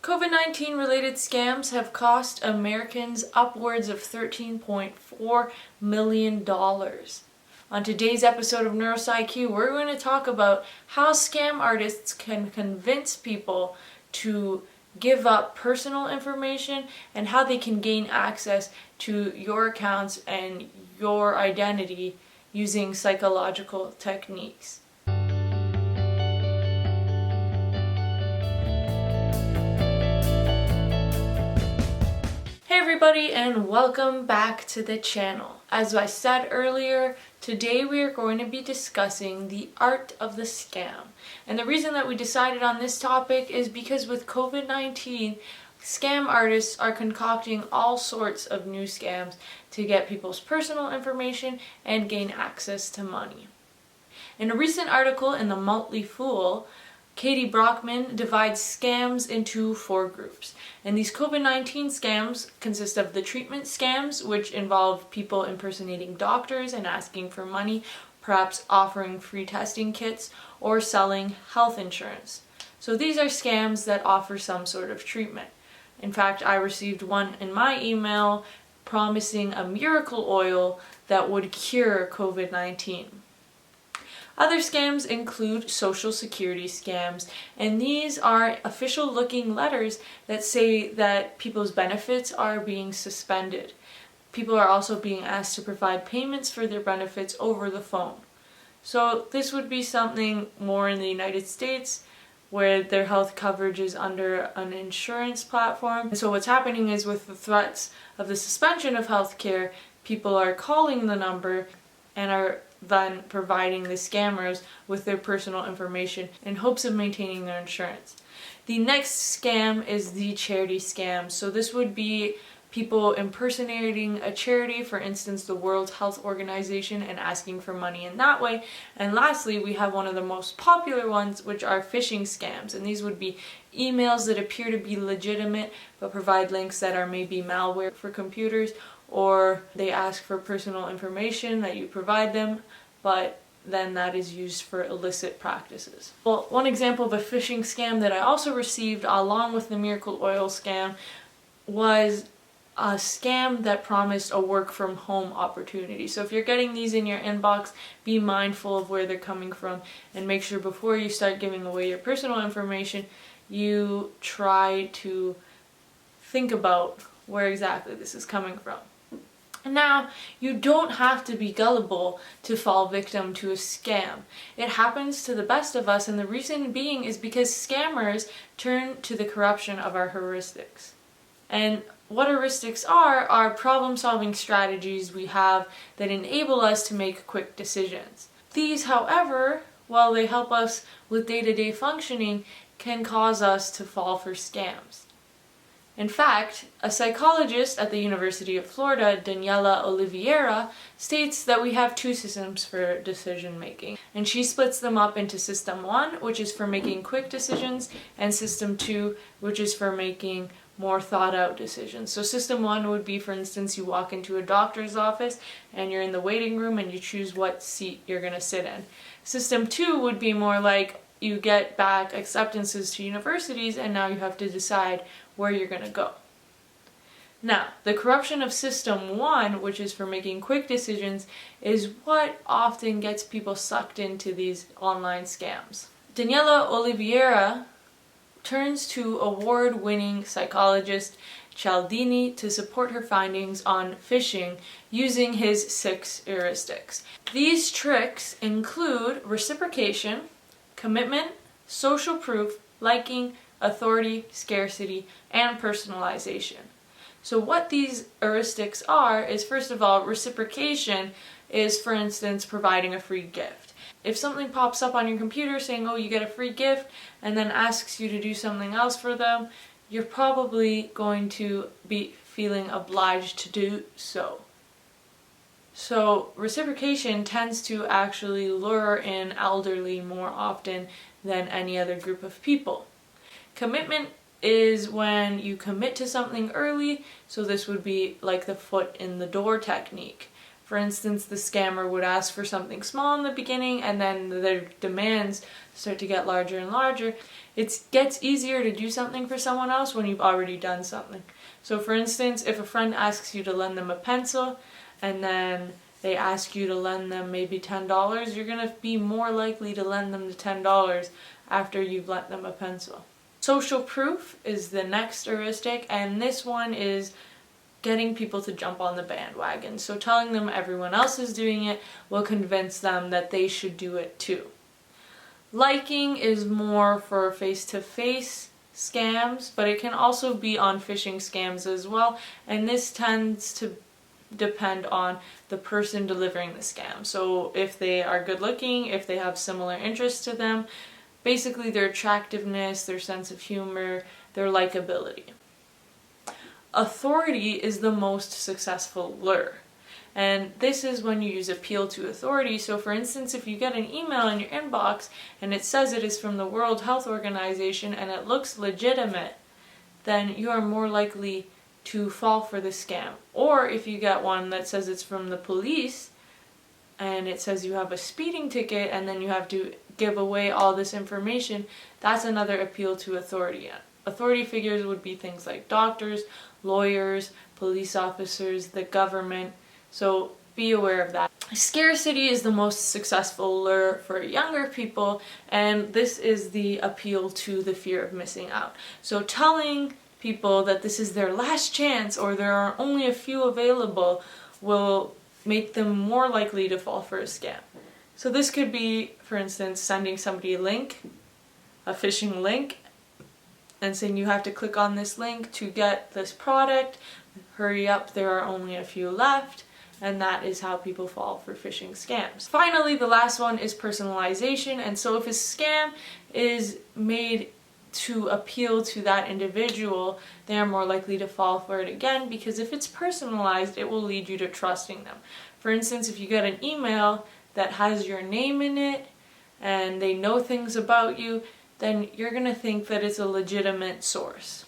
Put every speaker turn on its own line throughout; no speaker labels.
COVID-19 related scams have cost Americans upwards of $13.4 million. On today's episode of NeuroscIQ, we're going to talk about how scam artists can convince people to give up personal information and how they can gain access to your accounts and your identity using psychological techniques. Hey everybody, and welcome back to the channel. As I said earlier, today we are going to be discussing the art of the scam. And the reason that we decided on this topic is because with COVID-19, scam artists are concocting all sorts of new scams to get people's personal information and gain access to money. In a recent article in the Motley Fool, Katie Brockman divides scams into 4 groups. And these COVID-19 scams consist of the treatment scams, which involve people impersonating doctors and asking for money, perhaps offering free testing kits, or selling health insurance. So these are scams that offer some sort of treatment. In fact, I received one in my email promising a miracle oil that would cure COVID-19. Other scams include social security scams, and these are official-looking letters that say that people's benefits are being suspended. People are also being asked to provide payments for their benefits over the phone. So this would be something more in the United States, where their health coverage is under an insurance platform. And so what's happening is, with the threats of the suspension of healthcare, people are calling the number and are then providing the scammers with their personal information in hopes of maintaining their insurance. The next scam is the charity scam. So this would be people impersonating a charity, for instance the World Health Organization, and asking for money in that way. And lastly, we have one of the most popular ones, which are phishing scams. And these would be emails that appear to be legitimate but provide links that are maybe malware for computers, or they ask for personal information that you provide them, but then that is used for illicit practices. Well, one example of a phishing scam that I also received along with the miracle oil scam was a scam that promised a work from home opportunity. So if you're getting these in your inbox, be mindful of where they're coming from and make sure before you start giving away your personal information, you try to think about where exactly this is coming from. Now, you don't have to be gullible to fall victim to a scam. It happens to the best of us, and the reason being is because scammers turn to the corruption of our heuristics. And what heuristics are problem-solving strategies we have that enable us to make quick decisions. These, however, while they help us with day-to-day functioning, can cause us to fall for scams. In fact, a psychologist at the University of Florida, Daniela Oliveira, states that we have 2 systems for decision making. And she splits them up into System 1, which is for making quick decisions, and System 2, which is for making more thought out decisions. So System 1 would be, for instance, you walk into a doctor's office and you're in the waiting room and you choose what seat you're going to sit in. System 2 would be more like you get back acceptances to universities and now you have to decide where you're going to go. Now, the corruption of System 1, which is for making quick decisions, is what often gets people sucked into these online scams. Daniela Oliveira turns to award-winning psychologist Cialdini to support her findings on phishing using his 6 heuristics. These tricks include reciprocation, commitment, social proof, liking, authority, scarcity, and personalization. So what these heuristics are is, first of all, reciprocation is, for instance, providing a free gift. If something pops up on your computer saying, oh, you get a free gift, and then asks you to do something else for them, you're probably going to be feeling obliged to do so. So reciprocation tends to actually lure in elderly more often than any other group of people. Commitment is when you commit to something early, so this would be like the foot in the door technique. For instance, the scammer would ask for something small in the beginning and then their demands start to get larger and larger. It gets easier to do something for someone else when you've already done something. So for instance, if a friend asks you to lend them a pencil and then they ask you to lend them maybe $10, you're going to be more likely to lend them the $10 after you've lent them a pencil. Social proof is the next heuristic, and this one is getting people to jump on the bandwagon. So telling them everyone else is doing it will convince them that they should do it too. Liking is more for face-to-face scams, but it can also be on phishing scams as well, and this tends to depend on the person delivering the scam. So if they are good looking, if they have similar interests to them, basically their attractiveness, their sense of humor, their likability. Authority is the most successful lure. And this is when you use appeal to authority. So for instance, if you get an email in your inbox and it says it is from the World Health Organization and it looks legitimate, then you are more likely to fall for the scam. Or if you get one that says it's from the police and it says you have a speeding ticket and then you have to give away all this information, that's another appeal to authority. Authority figures would be things like doctors, lawyers, police officers, the government. So be aware of that. Scarcity is the most successful lure for younger people, and this is the appeal to the fear of missing out. So telling people that this is their last chance or there are only a few available will make them more likely to fall for a scam. So this could be, for instance, sending somebody a link, a phishing link, and saying you have to click on this link to get this product, hurry up, there are only a few left, and that is how people fall for phishing scams. Finally, the last one is personalization, and so if a scam is made to appeal to that individual, they are more likely to fall for it again, because if it's personalized, it will lead you to trusting them. For instance, if you get an email that has your name in it and they know things about you, then you're going to think that it's a legitimate source.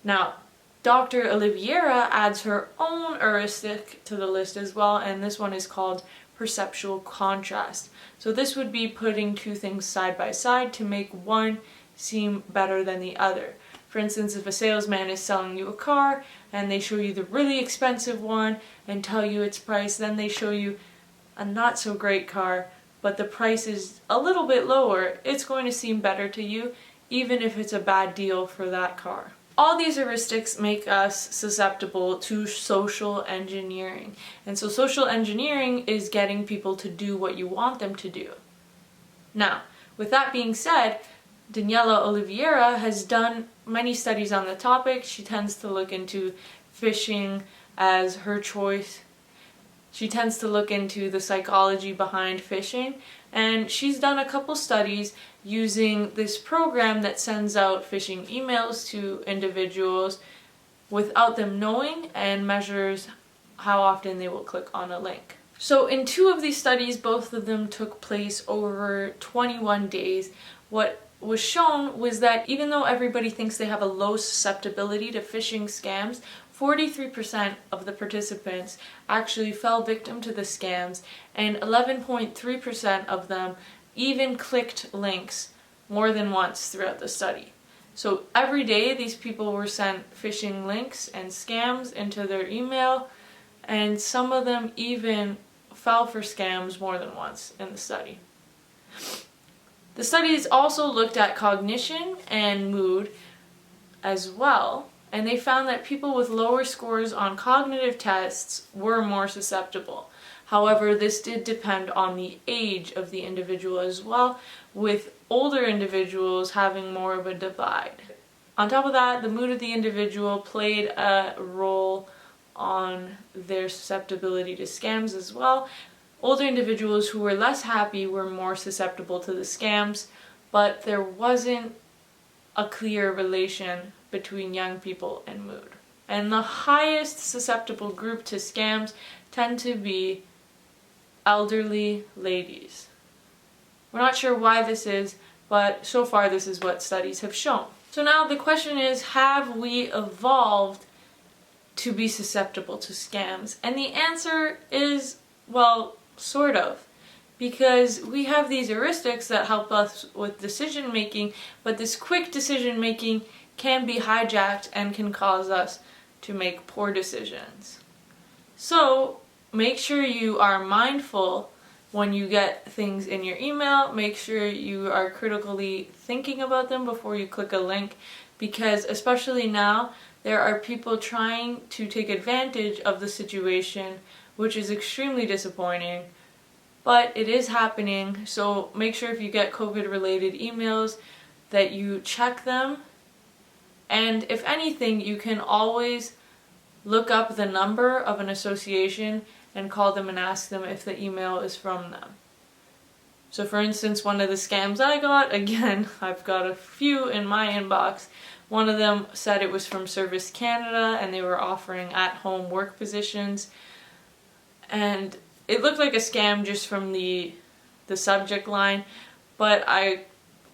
Now, Dr. Oliveira adds her own heuristic to the list as well, and this one is called perceptual contrast. So this would be putting two things side by side to make one seem better than the other. For instance, if a salesman is selling you a car and they show you the really expensive one and tell you its price, then they show you a not so great car, but the price is a little bit lower, it's going to seem better to you, even if it's a bad deal for that car. All these heuristics make us susceptible to social engineering. And so social engineering is getting people to do what you want them to do. Now, with that being said, Daniela Oliveira has done many studies on the topic. She tends to look into phishing as her choice. She tends to look into the psychology behind phishing, and she's done a couple studies using this program that sends out phishing emails to individuals without them knowing and measures how often they will click on a link. So in two of these studies, both of them took place over 21 days. What was shown was that even though everybody thinks they have a low susceptibility to phishing scams, 43% of the participants actually fell victim to the scams, and 11.3% of them even clicked links more than once throughout the study. So every day these people were sent phishing links and scams into their email, and some of them even fell for scams more than once in the study. The studies also looked at cognition and mood as well, and they found that people with lower scores on cognitive tests were more susceptible. However, this did depend on the age of the individual as well, with older individuals having more of a divide. On top of that, the mood of the individual played a role on their susceptibility to scams as well. Older individuals who were less happy were more susceptible to the scams, but there wasn't a clear relation between young people and mood. And the highest susceptible group to scams tend to be elderly ladies. We're not sure why this is, but so far this is what studies have shown. So now the question is, have we evolved to be susceptible to scams? And the answer is, well, sort of. Because we have these heuristics that help us with decision making, but this quick decision making can be hijacked and can cause us to make poor decisions. So make sure you are mindful when you get things in your email. Make sure you are critically thinking about them before you click a link, because especially now, there are people trying to take advantage of the situation, which is extremely disappointing. But it is happening, so make sure if you get COVID-related emails that you check them. And if anything, you can always look up the number of an association and call them and ask them if the email is from them. So for instance, one of the scams I got, again, I've got a few in my inbox. One of them said it was from Service Canada and they were offering at-home work positions. And it looked like a scam just from the subject line, but I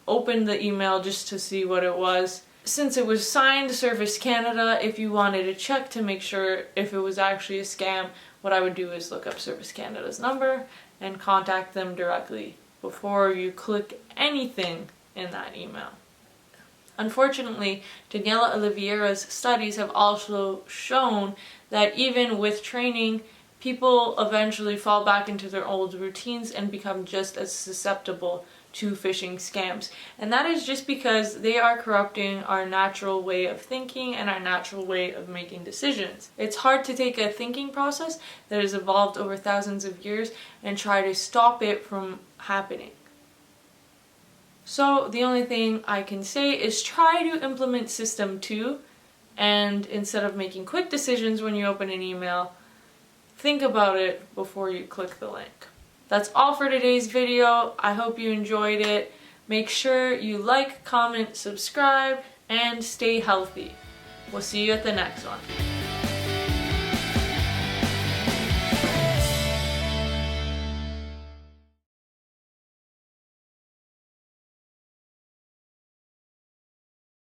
opened the email just to see what it was. Since it was signed Service Canada, if you wanted to check to make sure if it was actually a scam, what I would do is look up Service Canada's number and contact them directly before you click anything in that email. Unfortunately, Daniela Oliveira's studies have also shown that even with training, people eventually fall back into their old routines and become just as susceptible to phishing scams. And that is just because they are corrupting our natural way of thinking and our natural way of making decisions. It's hard to take a thinking process that has evolved over thousands of years and try to stop it from happening. So the only thing I can say is try to implement System 2, and instead of making quick decisions when you open an email, think about it before you click the link. That's all for today's video. I hope you enjoyed it. Make sure you like, comment, subscribe, and stay healthy. We'll see you at the next one.